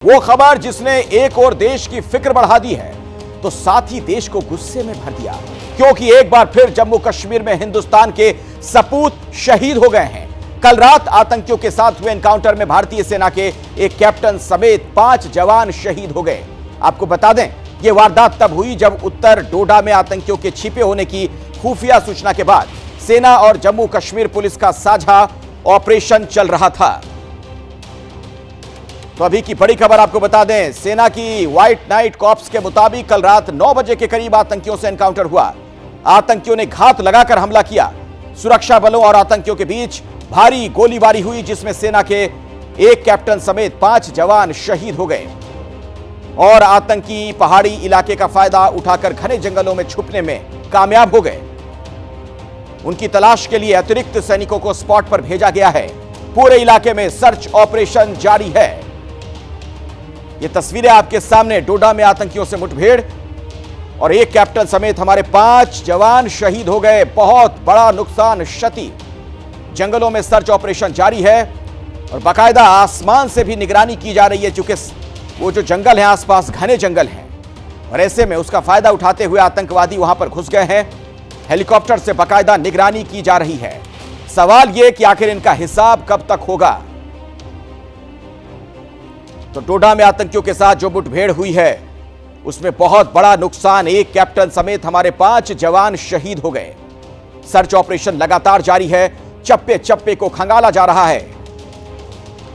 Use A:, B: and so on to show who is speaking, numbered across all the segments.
A: वो खबर जिसने एक और देश की फिक्र बढ़ा दी है तो साथ ही देश को गुस्से में भर दिया, क्योंकि एक बार फिर जम्मू कश्मीर में हिंदुस्तान के सपूत शहीद हो गए हैं। कल रात आतंकियों के साथ हुए एनकाउंटर में भारतीय सेना के एक कैप्टन समेत 5 जवान शहीद हो गए। आपको बता दें, यह वारदात तब हुई जब उत्तर डोडा में आतंकियों के छिपे होने की खुफिया सूचना के बाद सेना और जम्मू कश्मीर पुलिस का साझा ऑपरेशन चल रहा था। तो अभी की बड़ी खबर आपको बता दें, सेना की व्हाइट नाइट कॉर्प्स के मुताबिक कल रात 9 बजे के करीब आतंकियों से एनकाउंटर हुआ। आतंकियों ने घात लगाकर हमला किया। सुरक्षा बलों और आतंकियों के बीच भारी गोलीबारी हुई, जिसमें सेना के एक कैप्टन समेत 5 जवान शहीद हो गए और आतंकी पहाड़ी इलाके का फायदा उठाकर घने जंगलों में छुपने में कामयाब हो गए। उनकी तलाश के लिए अतिरिक्त सैनिकों को स्पॉट पर भेजा गया है। पूरे इलाके में सर्च ऑपरेशन जारी है। ये तस्वीरें आपके सामने, डोडा में आतंकियों से मुठभेड़ और एक कैप्टन समेत हमारे 5 जवान शहीद हो गए। बहुत बड़ा नुकसान, क्षति। जंगलों में सर्च ऑपरेशन जारी है और बाकायदा आसमान से भी निगरानी की जा रही है, क्योंकि वो जो जंगल है आसपास घने जंगल हैं और ऐसे में उसका फायदा उठाते हुए आतंकवादी वहां पर घुस गए हैं। हेलीकॉप्टर से बाकायदा निगरानी की जा रही है। सवाल यह कि आखिर इनका हिसाब कब तक होगा। तो डोडा में आतंकियों के साथ जो मुठभेड़ हुई है उसमें बहुत बड़ा नुकसान, एक कैप्टन समेत हमारे 5 जवान शहीद हो गए। सर्च ऑपरेशन लगातार जारी है, चप्पे चप्पे को खंगाला जा रहा है।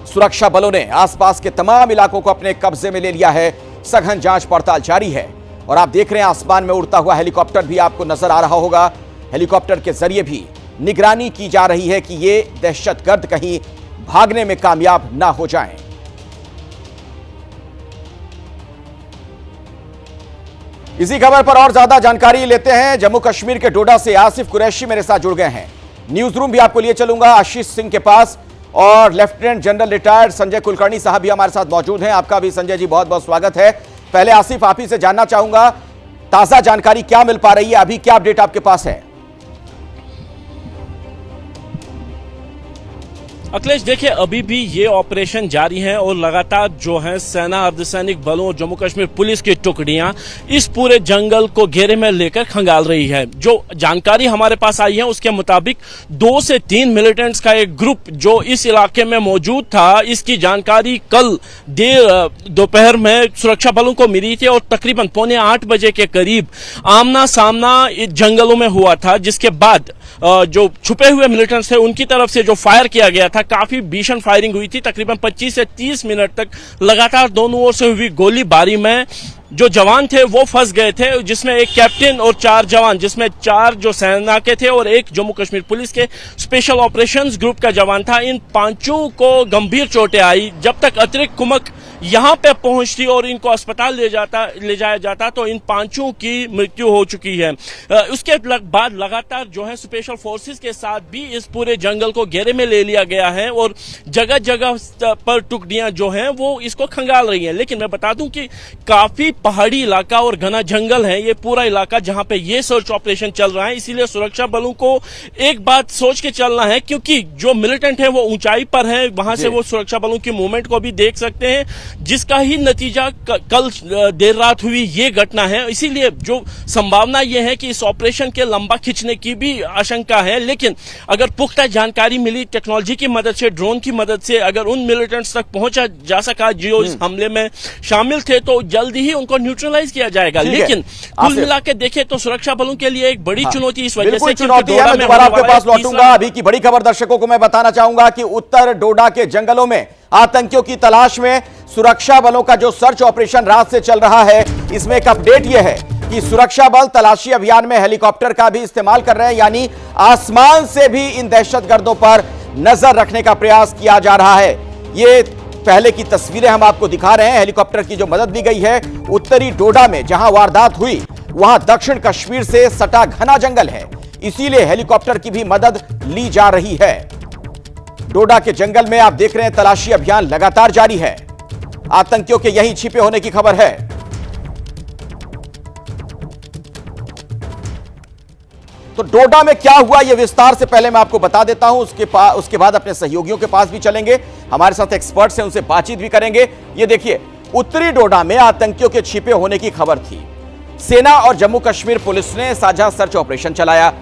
A: सुरक्षा बलों ने आसपास के तमाम इलाकों को अपने कब्जे में ले लिया है। सघन जांच पड़ताल जारी है और आप देख रहे हैं आसमान में उड़ता हुआ हेलीकॉप्टर भी आपको नजर आ रहा होगा। हेलीकॉप्टर के जरिए भी निगरानी की जा रही है कि ये दहशतगर्द कहीं भागने में कामयाब ना हो जाएं। इसी खबर पर और ज्यादा जानकारी लेते हैं। जम्मू कश्मीर के डोडा से आसिफ कुरैशी मेरे साथ जुड़ गए हैं। न्यूज रूम भी आपको लिए चलूंगा आशीष सिंह के पास, और lieutenant general retired Sanjay Kulkarni साहब भी हमारे साथ मौजूद हैं। आपका भी संजय जी बहुत बहुत स्वागत है। पहले आसिफ, आप ही से जानना चाहूंगा, ताजा जानकारी क्या मिल पा रही है, अभी क्या अपडेट आपके पास है?
B: अखिलेश, देखिए अभी भी ये ऑपरेशन जारी है और लगातार जो है सेना, अर्धसैनिक बलों और जम्मू कश्मीर पुलिस की टुकड़ियां इस पूरे जंगल को घेरे में लेकर खंगाल रही है। जो जानकारी हमारे पास आई है उसके मुताबिक 2 से 3 मिलिटेंट्स का एक ग्रुप जो इस इलाके में मौजूद था, इसकी जानकारी कल देर दोपहर में सुरक्षा बलों को मिली थी और तकरीबन 7:45 बजे के करीब आमना सामना जंगलों में हुआ था, जिसके बाद जो छुपे हुए मिलिटेंट्स थे उनकी तरफ से जो फायर किया गया था, काफी भीषण फायरिंग हुई थी। तकरीबन 25 से 30 मिनट तक लगातार दोनों ओर से हुई गोलीबारी में जो जवान थे वो फंस गए थे, जिसमें एक कैप्टन और 4 जवान, जिसमें 4 जो सेना के थे और एक जम्मू कश्मीर पुलिस के स्पेशल ऑपरेशंस ग्रुप का जवान था। इन 5 को गंभीर चोटें आई। जब तक अतिरिक्त कुमक यहां पे पहुंचती और इनको अस्पताल ले जाया जाता तो इन 5 की मृत्यु हो चुकी है। उसके बाद लगातार जो है स्पेशल फोर्सेस के साथ भी इस पूरे जंगल को घेरे में ले लिया गया है और जगह जगह पर टुकड़ियां जो हैं वो इसको खंगाल रही हैं। लेकिन मैं बता दूं कि काफी पहाड़ी इलाका और घना जंगल है ये पूरा इलाका जहां पे ये सर्च ऑपरेशन चल रहा है। इसीलिए सुरक्षा बलों को एक बात सोच के चलना है, क्योंकि जो मिलिटेंट है वो ऊंचाई पर है, वहां से वो सुरक्षा बलों की मूवमेंट को भी देख सकते हैं, जिसका ही नतीजा कल देर रात हुई ये घटना है। इसीलिए जो संभावना ये है कि इस ऑपरेशन के लंबा खिंचने की भी आशंका है। लेकिन अगर पुख्ता जानकारी मिली टेक्नोलॉजी की मदद से, ड्रोन की मदद से, अगर उन मिलिटेंट्स तक पहुंचा जा सका जो इस हमले में शामिल थे, तो जल्दी ही उनको न्यूट्रलाइज किया जाएगा। लेकिन कुल मिला के देखें तो सुरक्षा बलों के लिए एक बड़ी चुनौती इस वजह से
A: चुनौती है। मैं दोबारा आपके पास लौटूंगा। अभी की बड़ी खबर दर्शकों को मैं बताना चाहूंगा कि उत्तर डोडा के जंगलों में आतंकियों की तलाश में सुरक्षा बलों का जो सर्च ऑपरेशन रात से चल रहा है, इसमें एक अपडेट यह है कि सुरक्षा बल तलाशी अभियान में हेलीकॉप्टर का भी इस्तेमाल कर रहे हैं, यानी आसमान से भी इन दहशतगर्दों पर नजर रखने का प्रयास किया जा रहा है। ये पहले की तस्वीरें हम आपको दिखा रहे हैं। हेलीकॉप्टर की जो मदद ली गई है, उत्तरी डोडा में जहां वारदात हुई वहां दक्षिण कश्मीर से सटा घना जंगल है, इसीलिए हेलीकॉप्टर की भी मदद ली जा रही है। डोडा के जंगल में आप देख रहे हैं तलाशी अभियान लगातार जारी है। आतंकियों के यहीं छिपे होने की खबर है। तो डोडा में क्या हुआ यह विस्तार से पहले मैं आपको बता देता हूं, उसके बाद अपने सहयोगियों के पास भी चलेंगे, हमारे साथ एक्सपर्ट्स हैं उनसे बातचीत भी करेंगे। ये देखिए उत्तरी डोडा में आतंकियों के छिपे होने की खबर थी। सेना और जम्मू कश्मीर पुलिस ने साझा सर्च ऑपरेशन चलाया।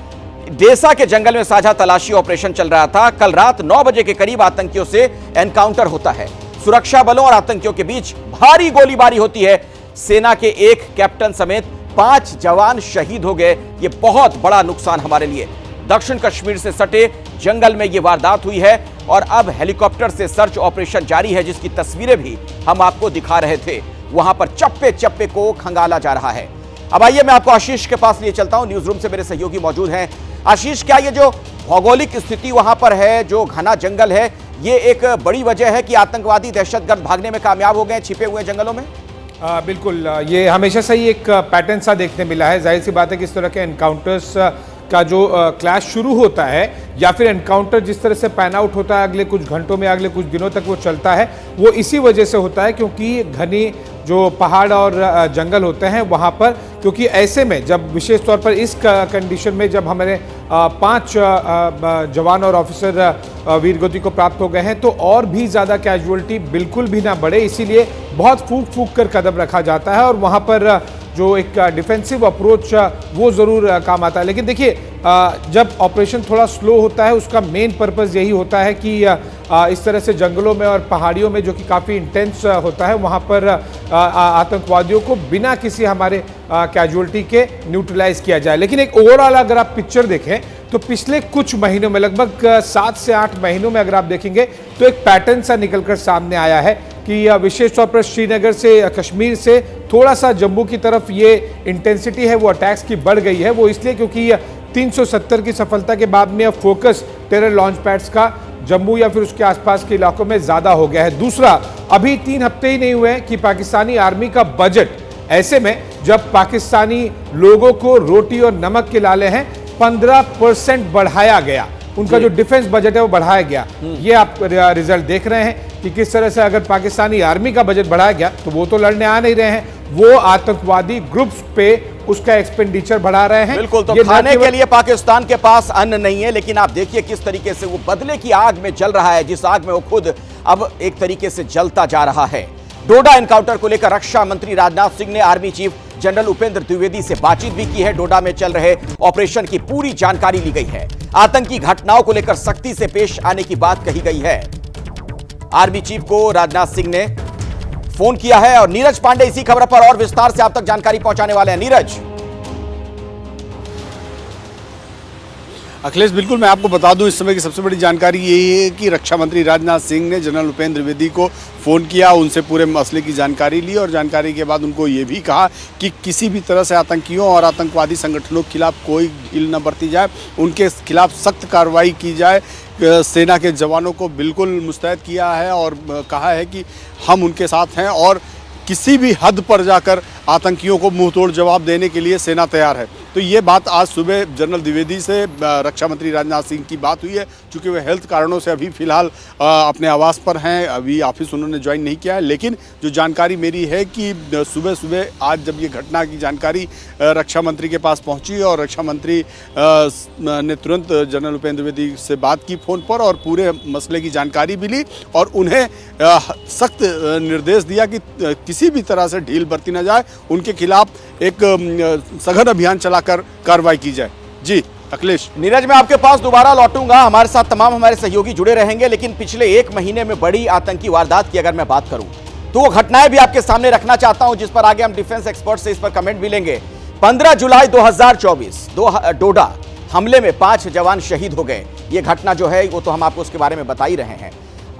A: डेसा के जंगल में साझा तलाशी ऑपरेशन चल रहा था। कल रात 9 बजे के करीब आतंकियों से एनकाउंटर होता है। सुरक्षा बलों और आतंकियों के बीच भारी गोलीबारी होती है। सेना के एक कैप्टन समेत 5 जवान शहीद हो गए। ये बहुत बड़ा नुकसान हमारे लिए। दक्षिण कश्मीर से सटे जंगल में यह वारदात हुई है और अब हेलीकॉप्टर से सर्च ऑपरेशन जारी है, जिसकी तस्वीरें भी हम आपको दिखा रहे थे। वहां पर चप्पे चप्पे को खंगाला जा रहा है। अब आइए मैं आपको आशीष के पास लिए चलता हूं। न्यूज रूम से मेरे सहयोगी मौजूद हैं। आशीष, क्या ये जो भौगोलिक स्थिति वहां पर है, जो घना जंगल है, ये एक बड़ी वजह है कि आतंकवादी दहशतगर्द भागने में कामयाब हो गए छिपे हुए जंगलों में?
C: बिल्कुल, ये हमेशा से ही एक पैटर्न सा देखने मिला है। जाहिर सी बात है कि इस तरह के एनकाउंटर्स का जो क्लैश शुरू होता है या फिर एनकाउंटर जिस तरह से पैन आउट होता है अगले कुछ घंटों में, अगले कुछ दिनों तक वो चलता है, वो इसी वजह से होता है क्योंकि घनी जो पहाड़ और जंगल होते हैं वहाँ पर, क्योंकि ऐसे में जब विशेष तौर पर इस कंडीशन में जब हमारे 5 जवान और ऑफिसर वीरगति को प्राप्त हो गए हैं तो और भी ज़्यादा कैजुअलिटी बिल्कुल भी ना बढ़े, इसीलिए बहुत फूंक फूंक कर कदम रखा जाता है और वहाँ पर जो एक डिफेंसिव अप्रोच वो ज़रूर काम आता है। लेकिन देखिए, जब ऑपरेशन थोड़ा स्लो होता है उसका मेन पर्पस यही होता है कि इस तरह से जंगलों में और पहाड़ियों में जो कि काफ़ी इंटेंस होता है वहाँ पर आतंकवादियों को बिना किसी हमारे कैजुअलिटी के न्यूट्रलाइज किया जाए। लेकिन एक ओवरऑल अगर आप पिक्चर देखें तो पिछले कुछ महीनों में, लगभग 7 से 8 महीनों में अगर आप देखेंगे तो एक पैटर्न सा निकलकर सामने आया है कि विशेष तौर पर श्रीनगर से, कश्मीर से थोड़ा सा जम्मू की तरफ ये इंटेंसिटी है वो अटैक्स की बढ़ गई है। वो इसलिए क्योंकि 370 की सफलता के बाद में अब फोकस टेरर लॉन्च पैड्स का जम्मू या फिर उसके आसपास के इलाकों में ज़्यादा हो गया है। दूसरा, अभी 3 हफ्ते ही नहीं हुए हैं कि पाकिस्तानी आर्मी का बजट, ऐसे में जब पाकिस्तानी लोगों को रोटी और नमक के लाले हैं 15% बढ़ाया गया, उनका जो डिफेंस बजट है वो बढ़ाया गया। ये आप रिजल्ट देख रहे हैं कि किस तरह से अगर पाकिस्तानी आर्मी का बजट बढ़ाया गया तो वो तो लड़ने आ नहीं रहे हैं, वो आतंकवादी ग्रुप्स पे उसका एक्सपेंडिचर बढ़ा रहे हैं।
A: बिल्कुल, तो खाने के लिए पाकिस्तान के पास अन्न नहीं है, लेकिन आप देखिए किस तरीके से वो बदले की आग में जल रहा है, जिस आग में वो खुद अब एक तरीके से जलता जा रहा है। डोडा एनकाउंटर को लेकर रक्षा मंत्री राजनाथ सिंह ने army chief general Upendra Dwivedi से बातचीत भी की है। डोडा में चल रहे ऑपरेशन की पूरी जानकारी ली गई है। आतंकी घटनाओं को लेकर सख्ती से पेश आने की बात कही गई है। आर्मी चीफ को राजनाथ सिंह ने फोन किया है और नीरज पांडे इसी खबर पर और विस्तार से आप तक जानकारी पहुंचाने वाले हैं। नीरज।
D: अखिलेश, बिल्कुल मैं आपको बता दूं, इस समय की सबसे बड़ी जानकारी यही है कि रक्षा मंत्री राजनाथ सिंह ने जनरल उपेंद्र द्विवेदी को फ़ोन किया, उनसे पूरे मसले की जानकारी ली और जानकारी के बाद उनको ये भी कहा कि किसी भी तरह से आतंकियों और आतंकवादी संगठनों के खिलाफ कोई ढील न बरती जाए, उनके खिलाफ सख्त कार्रवाई की जाए। सेना के जवानों को बिल्कुल मुस्तैद किया है और कहा है कि हम उनके साथ हैं और किसी भी हद पर जाकर आतंकियों को मुंहतोड़ जवाब देने के लिए सेना तैयार है। तो ये बात आज सुबह जनरल द्विवेदी से रक्षा मंत्री राजनाथ सिंह की बात हुई है। चूँकि वे हेल्थ कारणों से अभी फ़िलहाल अपने आवास पर हैं, अभी ऑफिस उन्होंने ज्वाइन नहीं किया है, लेकिन जो जानकारी मेरी है कि सुबह सुबह आज जब ये घटना की जानकारी रक्षा मंत्री के पास पहुंची और रक्षा मंत्री ने तुरंत जनरल उपेंद्र द्विवेदी से बात की फ़ोन पर और पूरे मसले की जानकारी भी ली और उन्हें सख्त निर्देश दिया कि किसी भी तरह से ढील बरती न जाए, उनके खिलाफ एक सघन अभियान चलाकर कार्रवाई की जाए। जी अखिलेश।
A: नीरज, मैं आपके पास दोबारा लौटूंगा, हमारे साथ तमाम हमारे सहयोगी जुड़े रहेंगे, लेकिन पिछले 1 महीने में बड़ी आतंकी वारदात की अगर मैं बात करूं तो वो घटनाएं भी आपके सामने रखना चाहता हूं, जिस पर आगे हम डिफेंस एक्सपर्ट से इस पर कमेंट भी लेंगे। 15 जुलाई 2024 डोडा हमले में 5 जवान शहीद हो गए। ये घटना जो है वो तो हम आपको उसके बारे में बता ही रहे हैं।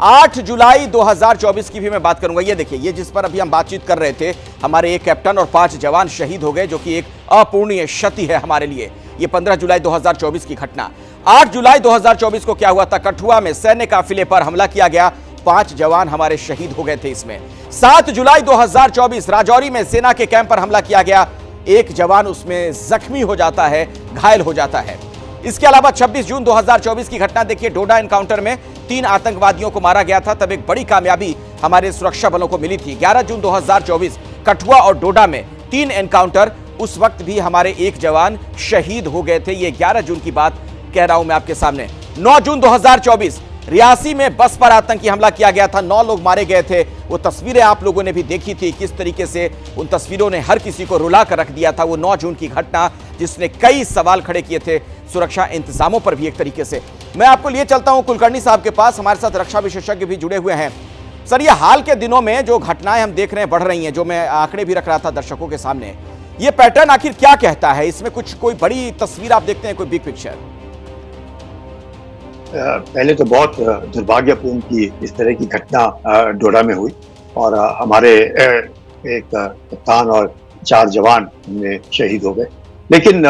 A: 8 जुलाई 2024 की भी मैं बात करूंगा। ये देखिए, ये जिस पर अभी हम बातचीत कर रहे थे, हमारे एक कैप्टन और 5 जवान शहीद हो गए, जो कि एक अपूर्णीय क्षति है हमारे लिए। ये 15 जुलाई 2024 की घटना। 8 जुलाई 2024 को क्या हुआ था? कठुआ में सैन्य काफिले पर हमला किया गया, 5 जवान हमारे शहीद हो गए थे इसमें। 7 जुलाई 2024 राजौरी में सेना के कैंप पर हमला किया गया, 1 जवान उसमें जख्मी हो जाता है, घायल हो जाता है। इसके अलावा 26 जून 2024 की घटना देखिए, डोडा एनकाउंटर में 3 आतंकवादियों को मारा गया था, तब एक बड़ी कामयाबी हमारे सुरक्षा बलों को मिली थी। 11 जून 2024 कठुआ और डोडा में 3 एनकाउंटर, उस वक्त भी हमारे 1 जवान शहीद हो गए थे। ये 11 जून की बात कह रहा हूं मैं आपके सामने। 9 जून 2024 रियासी में बस पर आतंकी हमला किया गया था, 9 लोग मारे गए थे। वो तस्वीरें आप लोगों ने भी देखी थी, किस तरीके से उन तस्वीरों ने हर किसी को रुला कर रख दिया था। वो 9 जून की घटना जिसने कई सवाल खड़े किए थे सुरक्षा इंतजामों पर भी एक तरीके से। मैं आपको लिए चलता हूं कुलकर्णी साहब के पास, हमारे साथ रक्षा विशेषज्ञ भी जुड़े हुए हैं। सर, ये हाल के दिनों में जो घटनाएं हम देख रहे हैं बढ़ रही हैं, जो मैं आंकड़े भी रख रहा था दर्शकों के सामने, ये पैटर्न आखिर क्या कहता है? इसमें कुछ कोई बड़ी तस्वीर आप देखते हैं, कोई बिग पिक्चर?
E: पहले तो बहुत दुर्भाग्यपूर्ण की इस तरह की घटना डोडा में हुई और हमारे एक कप्तान और 4 जवान में शहीद हो गए। लेकिन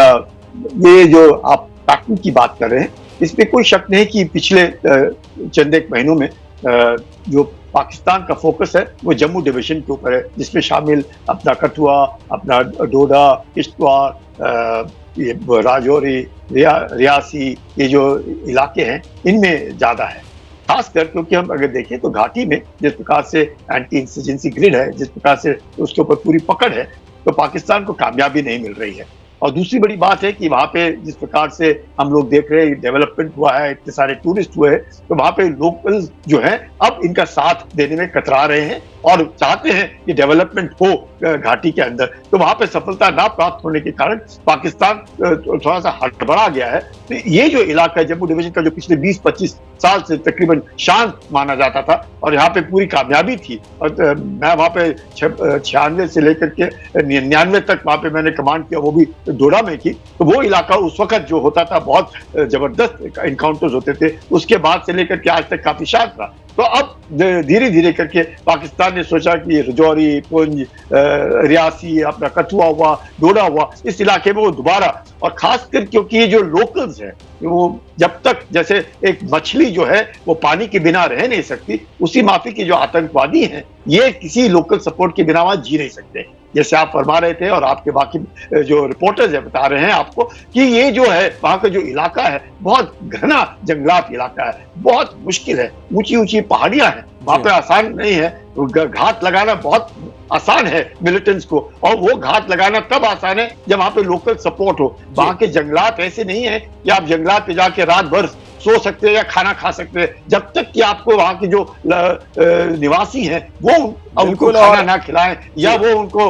E: ये जो आप पैटर्न की बात कर रहे हैं, इसमें कोई शक नहीं कि पिछले चंद एक महीनों में जो पाकिस्तान का फोकस है वो जम्मू डिवीजन के ऊपर है, जिसमें शामिल अपना कठुआ, अपना डोडा, किश्तवाड़, ये राजौरी, रियासी, ये जो इलाके हैं इनमें ज्यादा है। खासकर क्योंकि हम अगर देखें तो घाटी में जिस प्रकार से एंटी इंसर्जेंसी ग्रिड है, जिस प्रकार से उसके ऊपर पूरी पकड़ है, तो पाकिस्तान को कामयाबी नहीं मिल रही है। और दूसरी बड़ी बात है कि वहाँ पे जिस प्रकार से हम लोग देख रहे हैं डेवलपमेंट हुआ है, इतने सारे टूरिस्ट हुए हैं, तो वहाँ पे लोकल्स जो हैं अब इनका साथ देने में कतरा रहे हैं और चाहते हैं कि डेवलपमेंट हो घाटी के अंदर। तो वहाँ पे सफलता ना प्राप्त होने के कारण पाकिस्तान थोड़ा सा हड़बड़ा गया है। तो ये जो इलाका है जम्मू डिवीजन का, जो पिछले 20-25 साल से तकरीबन शांत माना जाता था और यहाँ पे पूरी कामयाबी थी, और मैं वहाँ पे 96 से लेकर के 99 तक वहाँ पे मैंने कमांड किया, वो भी डोडा में की। तो वो इलाका उस वक्त जो होता था बहुत जबरदस्त इनकाउंटर्स होते थे, उसके बाद से लेकर के आज तक काफी शांत रहा। तो अब धीरे धीरे करके पाकिस्तान ने सोचा कि रजौरी, पुंज, रियासी, अपना कठुआ हुआ, डोडा हुआ, इस इलाके में वो दोबारा, और खासकर क्योंकि ये जो लोकल्स हैं वो जब तक जैसे एक मछली जो है वो पानी के बिना रह नहीं सकती, उसी माफी के जो आतंकवादी हैं ये किसी लोकल सपोर्ट के बिना वहां जी नहीं सकते। जैसे आप फरमा रहे थे और आपके बाकी जो रिपोर्टर्स है बता रहे हैं आपको कि ये जो है वहां का जो इलाका है बहुत घना जंगलात इलाका है, बहुत मुश्किल है, ऊंची ऊंची पहाड़ियां हैं, वहां पे आसान नहीं है। घात लगाना बहुत आसान है मिलिटेंट्स को, और वो घात लगाना तब आसान है जब वहां पे लोकल सपोर्ट हो। वहां के जंगलात ऐसे नहीं है कि आप जंगलात पे जाके रात भर सो सकते हैं या खाना खा सकते हैं, जब तक कि आपको वहां के जो निवासी हैं वो उनको खाना ना खिलाएं या वो उनको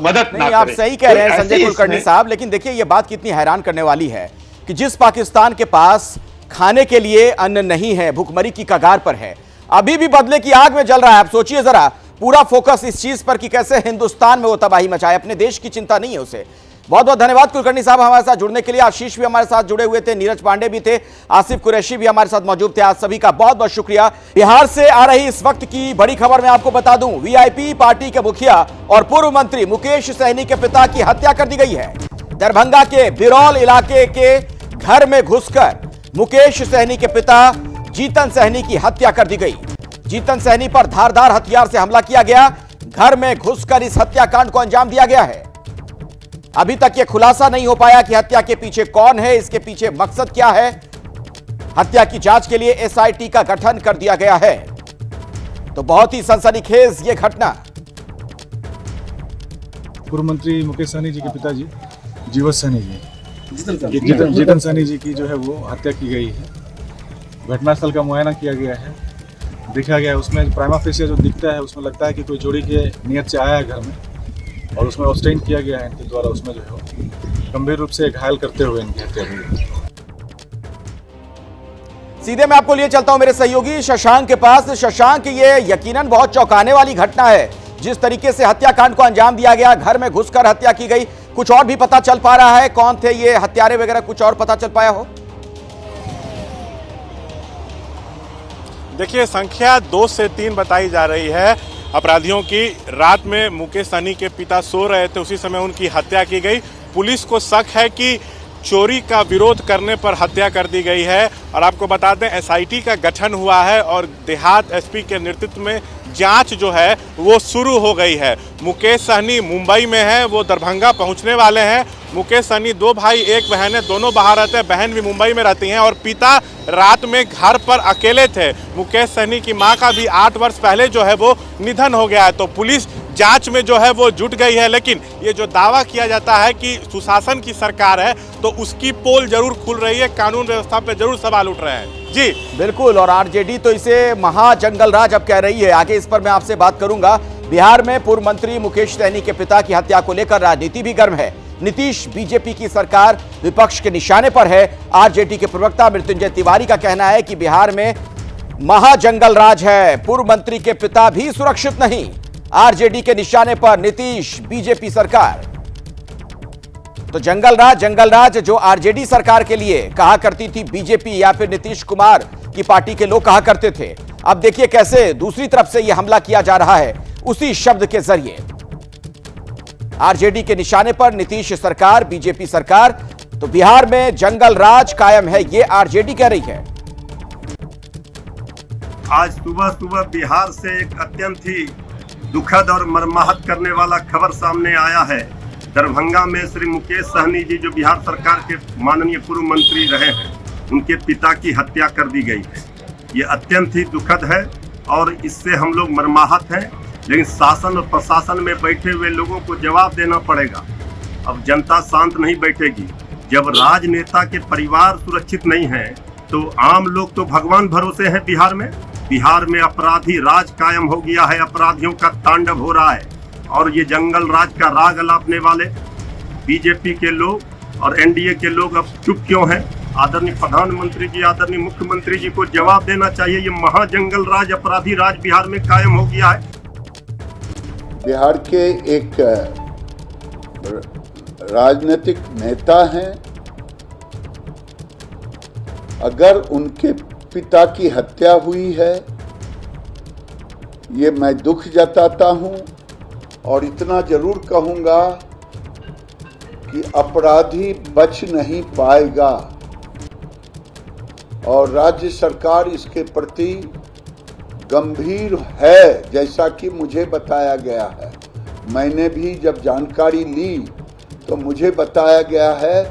E: मदद ना करें।
A: आप सही कह रहे हैं संजय कुलकर्णी साहब, लेकिन देखिए ये बात कितनी हैरान करने वाली है कि जिस पाकिस्तान के पास खाने के लिए अन्न नहीं है, भुखमरी की कगार पर है, अभी भी बदले की आग में जल रहा है। आप सोचिए जरा, पूरा फोकस इस चीज पर कि कैसे हिंदुस्तान में वो तबाही मचाए, अपने देश की चिंता नहीं है उसे। बहुत बहुत धन्यवाद कुलकर्णी साहब हमारे साथ जुड़ने के लिए। आशीष भी हमारे साथ जुड़े हुए थे, नीरज पांडे भी थे, आसिफ कुरैशी भी हमारे साथ मौजूद थे। आज सभी का बहुत बहुत शुक्रिया। बिहार से आ रही इस वक्त की बड़ी खबर मैं आपको बता दूं, वीआईपी पार्टी के मुखिया और पूर्व मंत्री मुकेश सहनी के पिता की हत्या कर दी गई है। दरभंगा के बिरौल इलाके के घर में घुसकर मुकेश सहनी के पिता जीतन सहनी की हत्या कर दी गई। जीतन सहनी पर धारदार हथियार से हमला किया गया, घर में घुसकर इस हत्याकांड को अंजाम दिया गया है। अभी तक यह खुलासा नहीं हो पाया कि हत्या के पीछे कौन है, इसके पीछे मकसद क्या है। हत्या की जांच के लिए एसआईटी का गठन कर दिया गया है। तो बहुत ही सनसनीखेज ये घटना।
F: पूर्व मंत्री मुकेश सहनी जी के पिताजी जीवत सहनी जी, जीतन सहनी जी की जो है वो हत्या की गई है। घटनास्थल का मुआयना किया गया है, देखा गया है, उसमें प्राइमा फेसिया जो दिखता है उसमें लगता है कि कोई चोरी के नियत से आया है घर में, और उसमें ऑब्स्टेन किया गया है इनके द्वारा, उसमें जो है गंभीर रूप से घायल करते हुए इनकी हत्या हुई।
A: सीधे मैं आपको लिए चलता हूं मेरे सहयोगी शशांक के पास। शशांक, ये यकीनन बहुत चौंकाने वाली घटना है, जिस तरीके से हत्याकांड को अंजाम दिया गया, घर में घुसकर हत्या की गई। कुछ और भी पता चल पा रहा है, कौन थे ये हत्यारे वगैरह, कुछ और पता चल पाया हो?
G: देखिए, संख्या 2 से 3 बताई जा रही है अपराधियों की। रात में मुकेश सहनी के पिता सो रहे थे, उसी समय उनकी हत्या की गई। पुलिस को शक है कि चोरी का विरोध करने पर हत्या कर दी गई है। और आपको बता दें, एसआईटी का गठन हुआ है और देहात एसपी के नेतृत्व में जांच जो है वो शुरू हो गई है। मुकेश सहनी मुंबई में है, वो दरभंगा पहुंचने वाले हैं। मुकेश सहनी 2 भाई 1 बहन है, दोनों बाहर रहते हैं, बहन भी मुंबई में रहती हैं, और पिता रात में घर पर अकेले थे। मुकेश सहनी की मां का भी 8 वर्ष पहले जो है वो निधन हो गया है। तो पुलिस जांच में जो है वो जुट गई है। लेकिन ये जो दावा किया जाता है कि सुशासन की सरकार है, तो उसकी पोल जरूर खुल रही है, कानून व्यवस्था पे जरूर सवाल उठ रहे हैं। जी
A: बिल्कुल, और आरजेडी तो इसे महाजंगल राज अब कह रही है। आगे इस पर मैं आपसे बात करूंगा। बिहार में पूर्व मंत्री मुकेश सहनी के पिता की हत्या को लेकर राजनीति भी गर्म है। नीतीश बीजेपी की सरकार विपक्ष के निशाने पर है। आरजेडी के प्रवक्ता मृत्युंजय तिवारी का कहना है कि बिहार में महाजंगल राज है, पूर्व मंत्री के पिता भी सुरक्षित नहीं। आरजेडी के निशाने पर नीतीश बीजेपी सरकार। तो जंगल राज जो आरजेडी सरकार के लिए कहा करती थी बीजेपी या फिर नीतीश कुमार की पार्टी के लोग कहा करते थे, अब देखिए कैसे दूसरी तरफ से यह हमला किया जा रहा है उसी शब्द के जरिए। आरजेडी के निशाने पर नीतीश सरकार, बीजेपी सरकार। तो बिहार में जंगल राज कायम है, यह आरजेडी कह रही है।
H: आज सुबह बिहार से एक अत्यंत ही दुखद और मर्माहत करने वाला खबर सामने आया है। दरभंगा में श्री मुकेश सहनी जी, जो बिहार सरकार के माननीय पूर्व मंत्री रहे हैं, उनके पिता की हत्या कर दी गई है। ये अत्यंत ही दुखद है और इससे हम लोग मर्माहत हैं। लेकिन शासन और प्रशासन में बैठे हुए लोगों को जवाब देना पड़ेगा। अब जनता शांत नहीं बैठेगी। जब राजनेता के परिवार सुरक्षित नहीं है तो आम लोग तो भगवान भरोसे हैं। बिहार में अपराधी राज कायम हो गया है, अपराधियों का तांडव हो रहा है। और ये जंगल राज का राग अलापने वाले बीजेपी के लोग और एनडीए के लोग अब चुप क्यों हैं? आदरणीय प्रधानमंत्री जी, आदरणीय मुख्यमंत्री जी को जवाब देना चाहिए। ये महाजंगल राज, अपराधी राज बिहार में कायम हो गया है।
I: बिहार के एक राजनीतिक नेता हैं, अगर उनके पिता की हत्या हुई है, ये मैं दुख जताता हूं और इतना जरूर कहूंगा कि अपराधी बच नहीं पाएगा और राज्य सरकार इसके प्रति गंभीर है, जैसा कि मुझे बताया गया है। मैंने भी जब जानकारी ली तो मुझे बताया गया है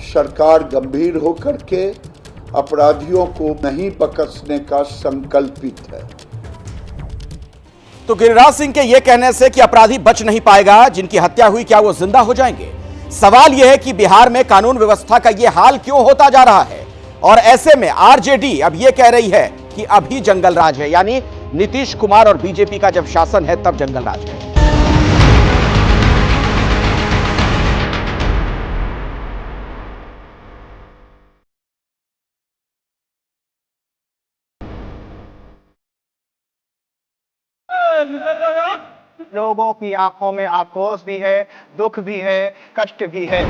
I: सरकार गंभीर होकर के अपराधियों को नहीं बख्शने का संकल्पित है।
A: तो गिरिराज सिंह के यह कहने से कि अपराधी बच नहीं पाएगा, जिनकी हत्या हुई क्या वो जिंदा हो जाएंगे? सवाल यह है कि बिहार में कानून व्यवस्था का यह हाल क्यों होता जा रहा है? और ऐसे में आरजेडी अब यह कह रही है कि अभी जंगल राज है, यानी नीतीश कुमार और बीजेपी का जब शासन है तब जंगल राज है।
J: लोगों की आंखों में आक्रोश भी है, दुख भी है, कष्ट भी है।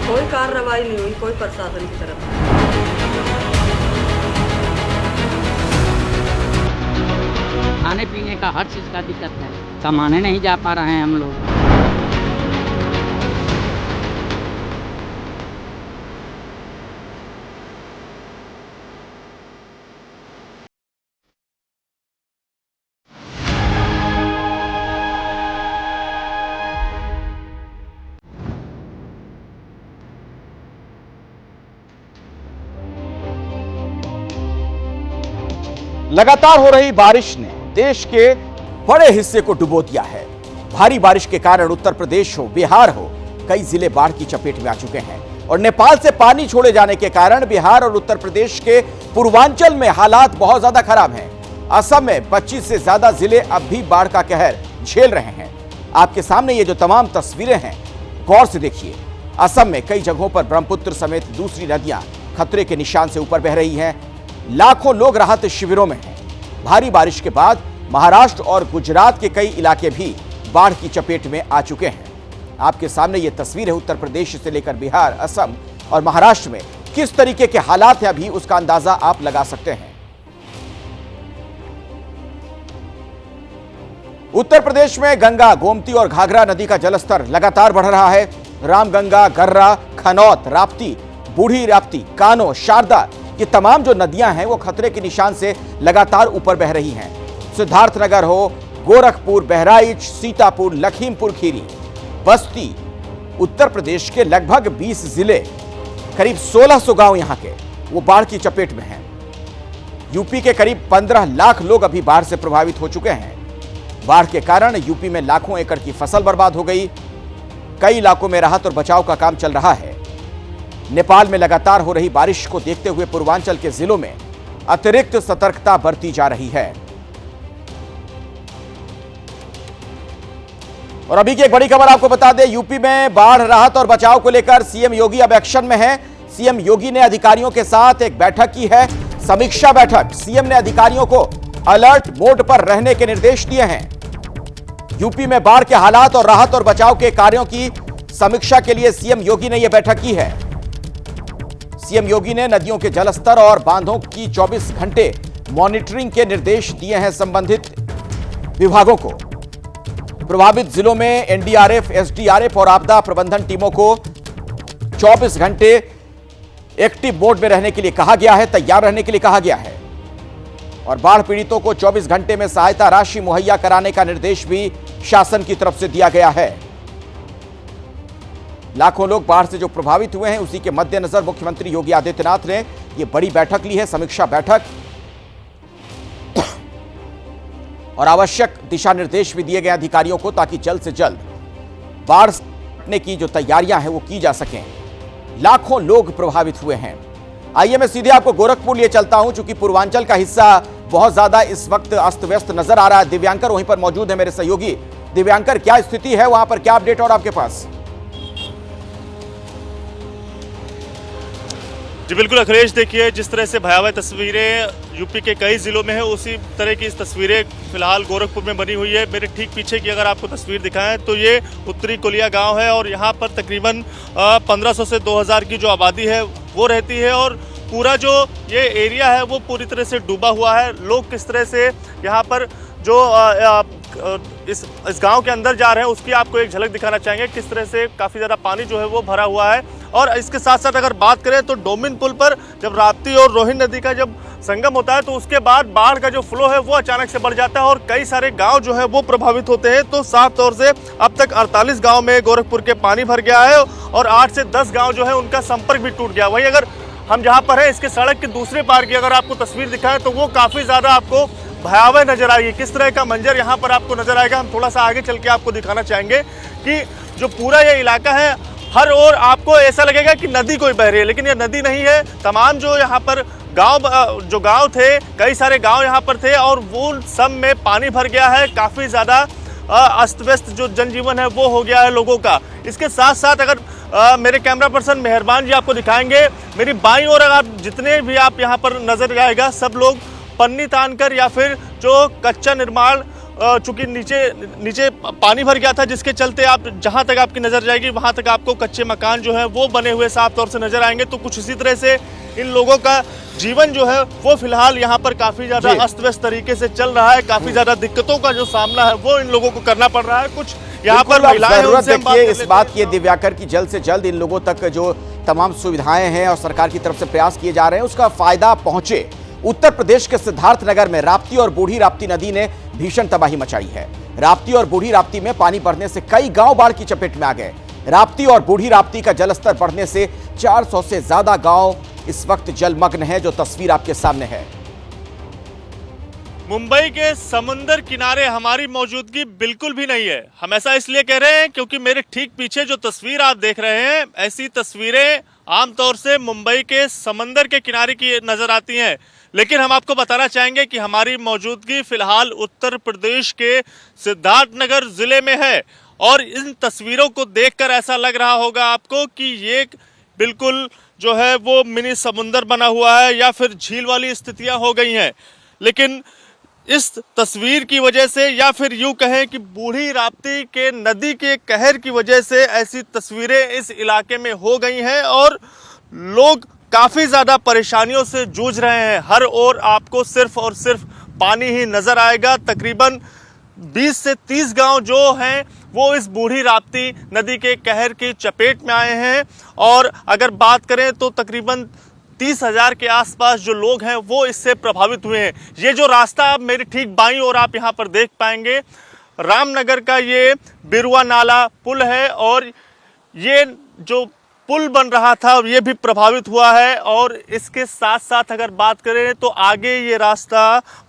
K: कोई कार्रवाई नहीं हुई, कोई प्रशासन की तरफ।
L: खाने पीने का हर चीज का दिक्कत है, कमाने नहीं जा पा रहे हैं हम लोग।
A: लगातार हो रही बारिश ने देश के बड़े हिस्से को डुबो दिया है। भारी बारिश के कारण उत्तर प्रदेश हो, बिहार हो, कई जिले बाढ़ की चपेट में आ चुके हैं और नेपाल से पानी छोड़े जाने के कारण बिहार और उत्तर प्रदेश के पूर्वांचल में हालात बहुत ज्यादा खराब हैं। असम में 25 से ज्यादा जिले अब भी बाढ़ का कहर झेल रहे हैं। आपके सामने ये जो तमाम तस्वीरें हैं, गौर से देखिए। असम में कई जगहों पर ब्रह्मपुत्र समेत दूसरी नदियां खतरे के निशान से ऊपर बह रही हैं। लाखों लोग राहत शिविरों में हैं। भारी बारिश के बाद महाराष्ट्र और गुजरात के कई इलाके भी बाढ़ की चपेट में आ चुके हैं। आपके सामने ये तस्वीर है उत्तर प्रदेश से लेकर बिहार, असम और महाराष्ट्र में किस तरीके के हालात है अभी, उसका अंदाजा आप लगा सकते हैं। उत्तर प्रदेश में गंगा, गोमती और घाघरा नदी का जलस्तर लगातार बढ़ रहा है। रामगंगा, गर्रा, खनौत, राप्ती, बूढ़ी राप्ती, कानो, शारदा, ये तमाम जो नदियां हैं वो खतरे के निशान से लगातार ऊपर बह रही हैं। सिद्धार्थनगर हो, गोरखपुर, बहराइच, सीतापुर, लखीमपुर खीरी, बस्ती, उत्तर प्रदेश के लगभग 20 जिले, करीब 1600 गांव यहां के वो बाढ़ की चपेट में हैं। यूपी के करीब 15 लाख लोग अभी बाढ़ से प्रभावित हो चुके हैं। बाढ़ के कारण यूपी में लाखों एकड़ की फसल बर्बाद हो गई। कई इलाकों में राहत और बचाव का काम चल रहा है। नेपाल में लगातार हो रही बारिश को देखते हुए पूर्वांचल के जिलों में अतिरिक्त सतर्कता बरती जा रही है। और अभी की एक बड़ी खबर आपको बता दें, यूपी में बाढ़ राहत और बचाव को लेकर सीएम योगी अब एक्शन में है। सीएम योगी ने अधिकारियों के साथ एक बैठक की है, समीक्षा बैठक। सीएम ने अधिकारियों को अलर्ट मोड पर रहने के निर्देश दिए हैं। यूपी में बाढ़ के हालात और राहत और बचाव के कार्यों की समीक्षा के लिए सीएम योगी ने यह बैठक की है। सीएम योगी ने नदियों के जलस्तर और बांधों की 24 घंटे मॉनिटरिंग के निर्देश दिए हैं संबंधित विभागों को। प्रभावित जिलों में एनडीआरएफ, एसडीआरएफ और आपदा प्रबंधन टीमों को 24 घंटे एक्टिव मोड में रहने के लिए कहा गया है, तैयार रहने के लिए कहा गया है। और बाढ़ पीड़ितों को 24 घंटे में सहायता राशि मुहैया कराने का निर्देश भी शासन की तरफ से दिया गया है। लाखों लोग बाढ़ से जो प्रभावित हुए हैं, उसी के मद्देनजर मुख्यमंत्री योगी आदित्यनाथ ने यह बड़ी बैठक ली है, समीक्षा बैठक, और आवश्यक दिशा निर्देश भी दिए गए अधिकारियों को ताकि जल्द से जल्द बाढ़ से निपटने की जो तैयारियां हैं वो की जा सकें। लाखों लोग प्रभावित हुए हैं। आइए मैं सीधे आपको गोरखपुर लिए चलता हूं, चूंकि पूर्वांचल का हिस्सा बहुत ज्यादा इस वक्त अस्त व्यस्त नजर आ रहा है। दिव्यांकर वहीं पर मौजूद है, मेरे सहयोगी। दिव्यांकर, क्या स्थिति है वहां पर, क्या अपडेट और आपके पास?
M: जी बिल्कुल अखिलेश, देखिए जिस तरह से भयावह तस्वीरें यूपी के कई जिलों में है, उसी तरह की इस तस्वीरें फिलहाल गोरखपुर में बनी हुई है। मेरे ठीक पीछे की अगर आपको तस्वीर दिखाएं तो ये उत्तरी कोलिया गांव है और यहाँ पर तकरीबन 1500 से 2000 की जो आबादी है वो रहती है और पूरा जो ये एरिया है वो पूरी तरह से डूबा हुआ है। लोग किस तरह से यहाँ पर जो इस गांव के अंदर जा रहे हैं उसकी आपको एक झलक दिखाना चाहेंगे। किस तरह से काफ़ी ज़्यादा पानी जो है वो भरा हुआ है। और इसके साथ साथ अगर बात करें तो डोमिन पुल पर जब राप्ती और रोहिन नदी का जब संगम होता है तो उसके बाद बाढ़ का जो फ्लो है वो अचानक से बढ़ जाता है और कई सारे गांव जो है वो प्रभावित होते हैं। तो साफ तौर से अब तक 48 गांव में गोरखपुर के पानी भर गया है और 8 से 10 गांव जो है उनका संपर्क भी टूट गया। वहीं अगर हम जहाँ पर है इसके सड़क के दूसरे पार की अगर आपको तस्वीर दिखाएं तो वो काफ़ी ज़्यादा आपको भयावह नजर आएगी। किस तरह का मंजर यहाँ पर आपको नजर आएगा, हम थोड़ा सा आगे चल के आपको दिखाना चाहेंगे कि जो पूरा ये इलाका है हर ओर आपको ऐसा लगेगा कि नदी कोई बह रही है, लेकिन ये नदी नहीं है। तमाम जो यहाँ पर गांव थे, कई सारे गांव यहाँ पर थे और वो सब में पानी भर गया है। काफ़ी ज़्यादा अस्त व्यस्त जो जनजीवन है वो हो गया है लोगों का। इसके साथ साथ अगर मेरे कैमरा पर्सन मेहरबान जी आपको दिखाएंगे, मेरी बाईं ओर अगर जितने भी आप यहाँ पर नजर आएगा सब लोग पन्नी तानकर या फिर जो कच्चा निर्माण, चूंकि नीचे पानी भर गया था जिसके चलते आप जहां तक आपकी नजर जाएगी वहां तक आपको कच्चे मकान जो है वो बने हुए साफ तौर से नजर आएंगे। तो कुछ इसी तरह से इन लोगों का जीवन जो है वो फिलहाल यहाँ पर काफी ज्यादा अस्त व्यस्त तरीके से चल रहा है। काफी ज्यादा दिक्कतों का जो सामना है वो इन लोगों को करना पड़ रहा है। कुछ यहाँ पर महिलाएं
A: इस बात की दिव्याकर की जल्द से जल्द इन लोगों तक जो तमाम सुविधाएं हैं और सरकार की तरफ से प्रयास किए जा रहे हैं उसका फायदा पहुंचे। उत्तर प्रदेश के सिद्धार्थनगर में राप्ती और बूढ़ी राप्ती नदी ने भीषण तबाही मचाई है। राप्ती और बूढ़ी राप्ती में पानी बढ़ने से कई गांव बाढ़ की चपेट में आ गए। राप्ती और बूढ़ी राप्ती का जलस्तर बढ़ने से 400 से ज्यादा गांव इस वक्त जलमग्न है, जो तस्वीर आपके सामने है।
M: मुंबई के समुंदर किनारे हमारी मौजूदगी बिल्कुल भी नहीं है। हम ऐसा इसलिए कह रहे हैं क्योंकि मेरे ठीक पीछे जो तस्वीर आप देख रहे हैं, ऐसी तस्वीरें आमतौर से मुंबई के समंदर के किनारे की नजर आती हैं। लेकिन हम आपको बताना चाहेंगे कि हमारी मौजूदगी फिलहाल उत्तर प्रदेश के सिद्धार्थनगर जिले में है और इन तस्वीरों को देखकर ऐसा लग रहा होगा आपको कि ये बिल्कुल जो है वो मिनी समुंदर बना हुआ है या फिर झील वाली स्थितियां हो गई हैं। लेकिन इस तस्वीर की वजह से या फिर यूं कहें कि बूढ़ी राप्ती के नदी के कहर की वजह से ऐसी तस्वीरें इस इलाके में हो गई हैं और लोग काफ़ी ज़्यादा परेशानियों से जूझ रहे हैं। हर ओर आपको सिर्फ और सिर्फ पानी ही नज़र आएगा। तकरीबन 20 से 30 गांव जो हैं वो इस बूढ़ी राप्ती नदी के कहर की चपेट में आए हैं और अगर बात करें तो तकरीबन 30,000 के आसपास जो लोग हैं वो इससे प्रभावित हुए हैं। ये जो रास्ता आप मेरी ठीक बाईं ओर आप यहाँ पर देख पाएंगे, रामनगर का ये बिरुआ नाला पुल है और ये जो पुल बन रहा था ये भी प्रभावित हुआ है। और इसके साथ साथ अगर बात करें तो आगे ये रास्ता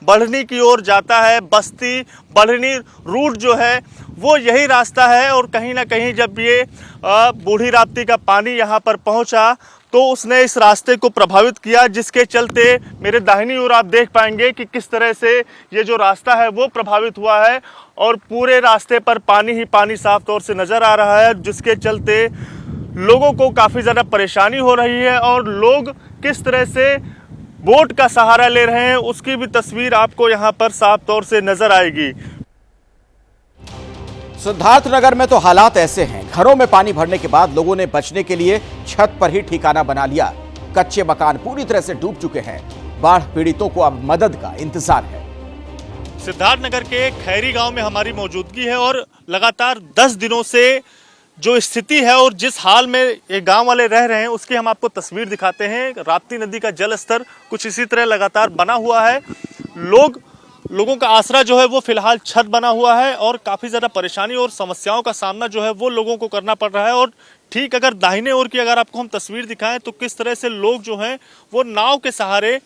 M: बढ़नी की ओर जाता है। बस्ती बढ़नी रूट जो है वो यही रास्ता है। और कहीं ना कहीं जब ये बूढ़ी राप्ती का पानी यहाँ पर पहुँचा तो उसने इस रास्ते को प्रभावित किया, जिसके चलते मेरे दाहिनी ओर आप देख पाएंगे कि किस तरह से ये जो रास्ता है वो प्रभावित हुआ है। और पूरे रास्ते पर पानी ही पानी साफ तौर से नज़र आ रहा है, जिसके चलते लोगों को काफ़ी ज़्यादा परेशानी हो रही है। और लोग किस तरह से बोट का सहारा ले रहे हैं उसकी भी तस्वीर आपको यहाँ पर साफ तौर से नज़र आएगी।
A: सिद्धार्थनगर में तो हालात ऐसे हैं, घरों में पानी भरने के बाद लोगों ने बचने के लिए छत पर ही ठिकाना बना लिया। कच्चे मकान पूरी तरह से डूब चुके हैं। बाढ़ पीड़ितों को अब मदद का इंतजार है।
M: सिद्धार्थनगर के खैरी गांव में हमारी मौजूदगी है और लगातार 10 दिनों से जो स्थिति है और जिस हाल में ये गांव वाले रह रहे हैं उसकी हम आपको तस्वीर दिखाते हैं। राप्ती नदी का जल स्तर कुछ इसी तरह लगातार बना हुआ है। लोगों का आसरा जो है वो फिलहाल छत बना हुआ है और काफ़ी ज़्यादा परेशानी और समस्याओं का सामना जो है वो लोगों को करना पड़ रहा है। और ठीक अगर दाहिने ओर की अगर आपको हम तस्वीर दिखाएं तो किस तरह से लोग जो हैं वो नाव के सहारे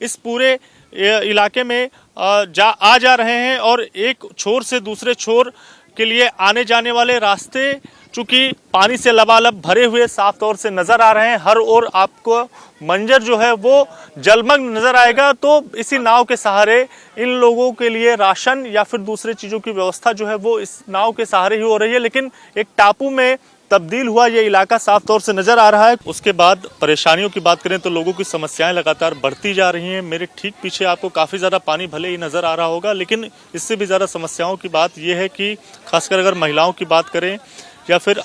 M: इस पूरे इलाके में आ जा रहे हैं। और एक छोर से दूसरे छोर के लिए आने जाने वाले रास्ते चूंकि पानी से लबालब भरे हुए साफ तौर से नज़र आ रहे हैं। हर ओर आपको मंजर जो है वो जलमग्न नज़र आएगा। तो इसी नाव के सहारे इन लोगों के लिए राशन या फिर दूसरे चीज़ों की व्यवस्था जो है वो इस नाव के सहारे ही हो रही है। लेकिन एक टापू में तब्दील हुआ ये इलाका साफ तौर से नज़र आ रहा है। उसके बाद परेशानियों की बात करें तो लोगों की समस्याएं लगातार बढ़ती जा रही हैं। मेरे ठीक पीछे आपको काफ़ी ज़्यादा पानी भले ही नज़र आ रहा होगा, लेकिन इससे भी ज़्यादा समस्याओं की बात यह है कि खासकर अगर महिलाओं की बात करें या फिर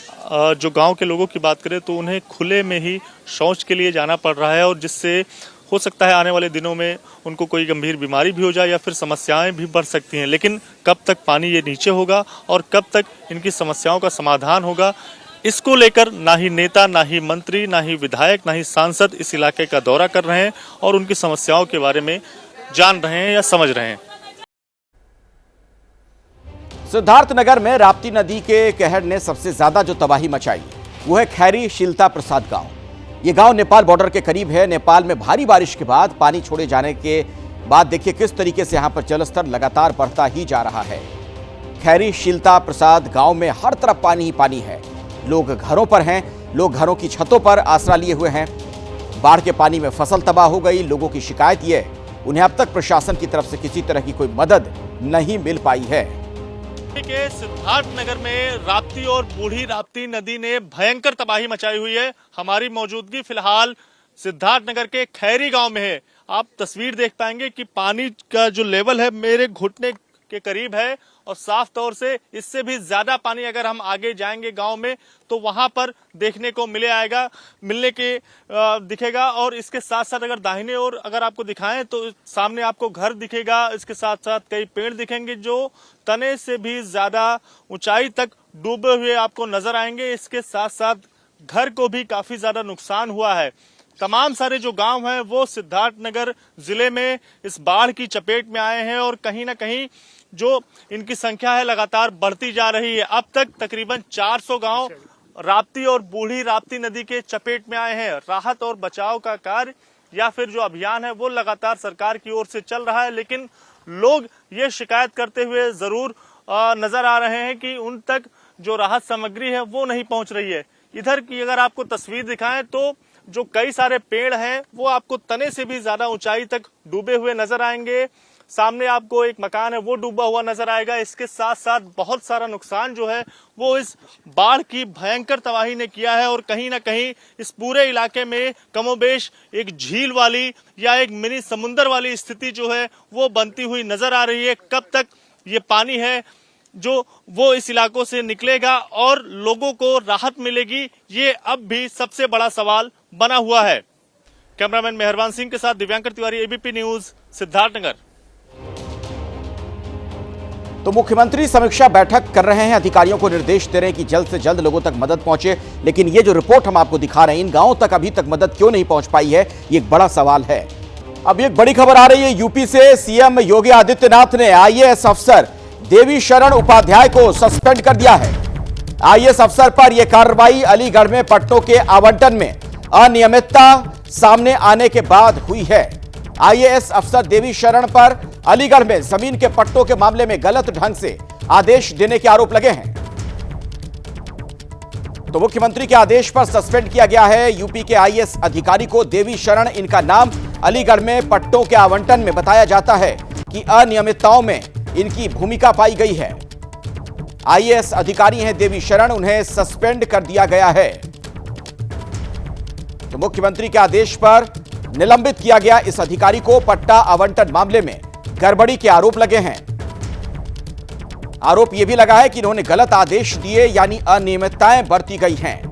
M: जो गांव के लोगों की बात करें तो उन्हें खुले में ही शौच के लिए जाना पड़ रहा है। और जिससे हो सकता है आने वाले दिनों में उनको कोई गंभीर बीमारी भी हो जाए या फिर समस्याएं भी बढ़ सकती हैं। लेकिन कब तक पानी ये नीचे होगा और कब तक इनकी समस्याओं का समाधान होगा, इसको लेकर ना ही नेता, ना ही मंत्री, ना ही विधायक, ना ही सांसद इस इलाके का दौरा कर रहे हैं और उनकी समस्याओं के बारे में जान रहे हैं या समझ रहे हैं।
A: सिद्धार्थनगर में राप्ती नदी के कहर ने सबसे ज्यादा जो तबाही मचाई वो है खैरी शीलता प्रसाद गांव। ये गांव नेपाल बॉर्डर के करीब है। नेपाल में भारी बारिश के बाद पानी छोड़े जाने के बाद देखिए किस तरीके से यहां पर जलस्तर लगातार बढ़ता ही जा रहा है। खैरी शीलता प्रसाद गांव में हर तरफ पानी ही पानी है। लोग घरों पर हैं, लोग घरों की छतों पर आसरा लिए हुए हैं। बाढ़ के पानी में फसल तबाह हो गई। लोगों की शिकायत ये है उन्हें अब तक प्रशासन की तरफ से किसी तरह की कोई मदद नहीं मिल पाई है।
M: के सिद्धार्थनगर में राप्ती और बूढ़ी राप्ती नदी ने भयंकर तबाही मचाई हुई है। हमारी मौजूदगी फिलहाल सिद्धार्थनगर के खैरी गांव में है। आप तस्वीर देख पाएंगे कि पानी का जो लेवल है मेरे घुटने के करीब है और साफ तौर से इससे भी ज्यादा पानी अगर हम आगे जाएंगे गांव में तो वहां पर देखने को दिखेगा। और इसके साथ साथ अगर दाहिने ओर अगर आपको दिखाएं तो सामने आपको घर दिखेगा। इसके साथ साथ कई पेड़ दिखेंगे जो तने से भी ज्यादा ऊंचाई तक डूबे हुए आपको नजर आएंगे। इसके साथ साथ घर को भी काफी ज्यादा नुकसान हुआ है। तमाम सारे जो गांव हैं वो सिद्धार्थनगर जिले में इस बाढ़ की चपेट में आए हैं और कहीं ना कहीं जो इनकी संख्या है लगातार बढ़ती जा रही है। अब तक तकरीबन 400 गांव राप्ती और बूढ़ी राप्ती नदी के चपेट में आए हैं। राहत और बचाव का कार्य या फिर जो अभियान है वो लगातार सरकार की ओर से चल रहा है, लेकिन लोग ये शिकायत करते हुए जरूर नजर आ रहे हैं कि उन तक जो राहत सामग्री है वो नहीं पहुंच रही है। इधर की अगर आपको तस्वीर दिखाएं तो जो कई सारे पेड़ हैं वो आपको तने से भी ज्यादा ऊंचाई तक डूबे हुए नजर आएंगे। सामने आपको एक मकान है वो डूबा हुआ नजर आएगा। इसके साथ साथ बहुत सारा नुकसान जो है वो इस बाढ़ की भयंकर तबाही ने किया है और कहीं ना कहीं इस पूरे इलाके में कमोबेश एक झील वाली या एक मिनी समुंदर वाली स्थिति जो है वो बनती हुई नजर आ रही है। कब तक ये पानी है जो वो इस इलाकों से निकलेगा और लोगों को राहत मिलेगी, ये अब भी सबसे बड़ा सवाल बना हुआ है। कैमरामैन मेहरबान सिंह के साथ दिव्यांकर तिवारी, एबीपी न्यूज, सिद्धार्थनगर।
A: तो मुख्यमंत्री समीक्षा बैठक कर रहे हैं, अधिकारियों को निर्देश दे रहे हैं कि जल्द से जल्द लोगों तक मदद पहुंचे। लेकिन ये जो रिपोर्ट हम आपको दिखा रहे हैं, इन गांवों तक अभी तक मदद क्यों नहीं पहुंच पाई है, ये एक बड़ा सवाल है। अब एक बड़ी खबर आ रही है यूपी से। सीएम योगी आदित्यनाथ ने आईएएस अफसर देवी शरण उपाध्याय को सस्पेंड कर दिया है। आईएएस अफसर पर यह कार्रवाई अलीगढ़ में पट्टों के आवंटन में अनियमितता सामने आने के बाद हुई है। आईएएस अफसर देवी शरण पर अलीगढ़ में जमीन के पट्टों के मामले में गलत ढंग से आदेश देने के आरोप लगे हैं। तो मुख्यमंत्री के आदेश पर सस्पेंड किया गया है यूपी के आईएएस अधिकारी को। देवी शरण इनका नाम। अलीगढ़ में पट्टों के आवंटन में बताया जाता है कि अनियमितताओं में इनकी भूमिका पाई गई है। आईएएस अधिकारी हैं देवी शरण, उन्हें सस्पेंड कर दिया गया है। तो मुख्यमंत्री के आदेश पर निलंबित किया गया इस अधिकारी को। पट्टा आवंटन मामले में गड़बड़ी के आरोप लगे हैं। आरोप यह भी लगा है कि इन्होंने गलत आदेश दिए, यानी अनियमितताएं बरती गई हैं।